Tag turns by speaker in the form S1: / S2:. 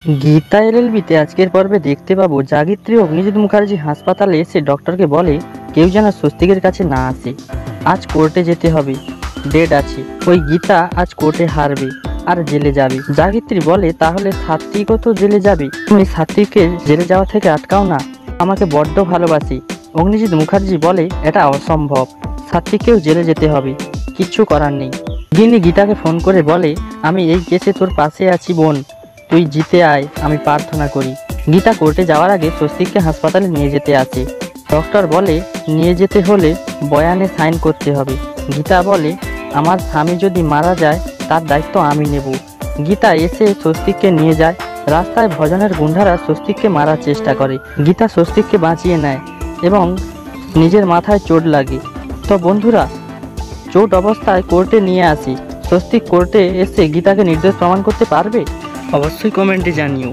S1: গীতা এলএলবিতে আজকের পর্বে দেখতে পাবো জাগিত্রী অগ্নিজিৎ মুখার্জি হাসপাতালে এসে ডক্টরকে বলে কেউ যেন স্বস্তিকের কাছে না আসে, আজ কোর্টে যেতে হবে, ডেট আছে। ওই গীতা আজ কোর্টে হারবে আর জেলে যাবে। জাগিত্রী বলে তাহলে সাত্বিকও তো জেলে যাবে, তুমি সাত্বিককে জেলে যাওয়া থেকে আটকাও না, আমাকে বড্ড ভালোবাসি। অগ্নিজিৎ মুখার্জি বলে এটা অসম্ভব, সাত্বিককেও জেলে যেতে হবে, কিচ্ছু করার নেই। গিনি গীতাকে ফোন করে বলে আমি এই কেসে তোর পাশে আছি বোন, তুই জিতে আয়, আমি প্রার্থনা করি। গীতা কোর্টে যাওয়ার আগে স্বস্তিককে হাসপাতালে নিয়ে যেতে আসে। ডক্টর বলে নিয়ে যেতে হলে বয়ানে সাইন করতে হবে। গীতা বলে আমার স্বামী যদি মারা যায় তার দায়িত্ব আমি নেব। গীতা এসে স্বস্তিককে নিয়ে যায়। রাস্তায় ভজনের গুন্ডারা স্বস্তিককে মারার চেষ্টা করে। গীতা স্বস্তিককে বাঁচিয়ে নেয় এবং নিজের মাথায় চোট লাগে। তো বন্ধুরা, চোট অবস্থায় কোর্টে নিয়ে আসি। স্বস্তিক কোর্টে এসে গীতাকে নির্দোষ প্রমাণ করতে পারবে? অবশ্যই কমেন্টে জানিও।